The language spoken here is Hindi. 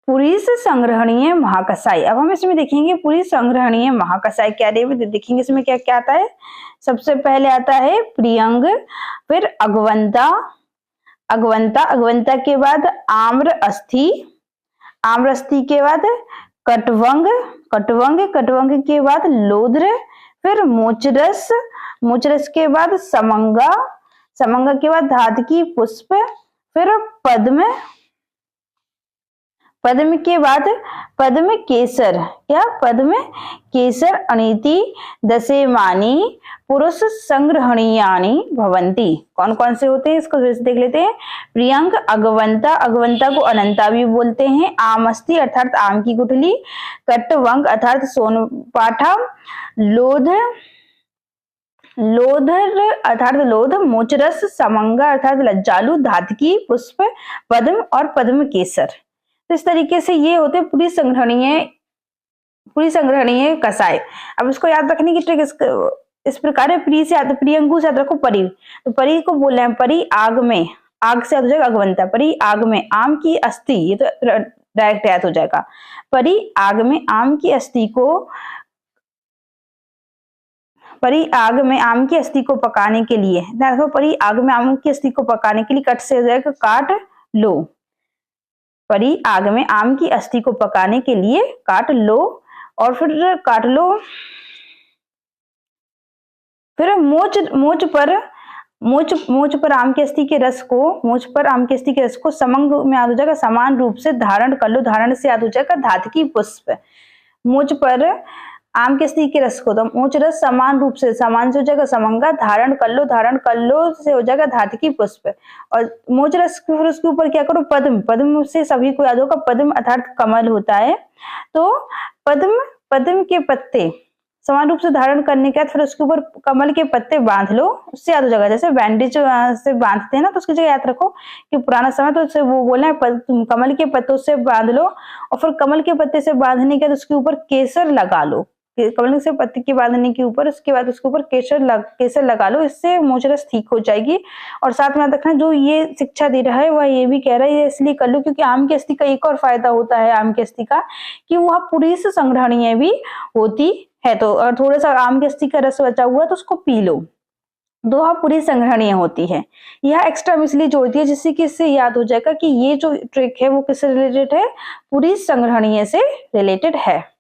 पुरीस संग्रहणीय महाकसाई। अब हम इसमें देखेंगे पुरीस संग्रहणीय महाकसाई क्या देखेंगे इसमें क्या क्या आता है। सबसे पहले आता है प्रियंग, फिर अगवंता, अगवंता के बाद आम्र अस्थि, आम्र अस्थि के बाद कटवंग, कटवंग के बाद लोद्र, फिर मोचरस, मोचरस के बाद समंगा, समंगा के बाद धातकी पुष्प, फिर पद्म, पद्म के बाद पद्म केसर, क्या पद्म केसर, अनीति दशेमानी पुरुष संग्रहणीयानि भवन्ति। कौन कौन से होते हैं इसको देख लेते हैं। प्रियंक, अगवंता, अगवंता को अनंता भी बोलते हैं, आमस्ती अर्थात आम की गुठली, कटवंग अर्थात सोनपाठा, लोध, लोधर अर्थात लोध, मोचरस, समंगा अर्थात लज्जालु, धातकी पुष्प, पद्म और पद्म केसर। तो इस तरीके से ये होते पूरी संग्रहणीय कसाय। अब इसको याद रखने की ट्रिक इस प्रकार है। प्री से प्रियंगु से याद रखो परी, तो परी को बोल रहे हैं परी आग में, आग से याद हो जाएगा अगवंता, परी आग में आम की अस्थि, ये तो डायरेक्ट याद हो जाएगा। परी आग में आम की अस्थि को, परी आग में आम की अस्थि को पकाने के लिए, देखो परी आग में आम की अस्थि को पकाने के लिए, कट से हो जाएगा काट लो, परी आग में आम की अस्थि को पकाने के लिए काट लो, और फिर काट लो, फिर मोच पर आम की अस्थि के रस को, मोच पर आम की अस्थि के रस को समंग में याद हो जाएगा समान रूप से धारण कर लो, धारण से याद हो जाएगा धातकी पुष्प। मोच पर आम की अस्थि के रस को, तो मोच रस समान रूप से, समान से हो जाएगा समंगा, धारण कर लो से हो जाएगा धातकी पुष्प, और मोच रस फिर उसके ऊपर क्या करो पद्म, पद्म से सभी को याद होगा पद्म अर्थात कमल होता है, तो पद्म के पत्ते समान रूप से धारण करने के बाद फिर उसके ऊपर कमल के पत्ते बांध लो, उससे याद हो जाएगा। जैसे बैंडेज से बांधते हैं ना, तो उसकी जगह याद रखो कि पुराना समय तो उससे वो बोला है कमल के पत्तों से बांध लो, और फिर कमल के पत्ते से बांधने के बाद उसके ऊपर केसर लगा लो, कमल से पत्ते के बांधने के ऊपर उसके बाद उसके ऊपर केसर लगा लो, इससे मोचरस ठीक हो जाएगी। और साथ में याद रखना जो ये शिक्षा दे रहा है वह ये भी कह रहा है इसलिए कर लो क्योंकि आम की अस्थि का एक और फायदा होता है आम की अस्थि का कि वह पूरी से संग्रहणीय भी होती है। तो और थोड़ा सा आम की अस्थि का रस बचा हुआ है तो उसको पी लो, दोहा पूरी संग्रहणीय होती है। यह एक्स्ट्रा इसलिए जोड़ती है जिससे कि इससे याद हो जाएगा कि ये जो ट्रिक है वो किससे रिलेटेड है, पूरी संग्रहणीय से रिलेटेड है।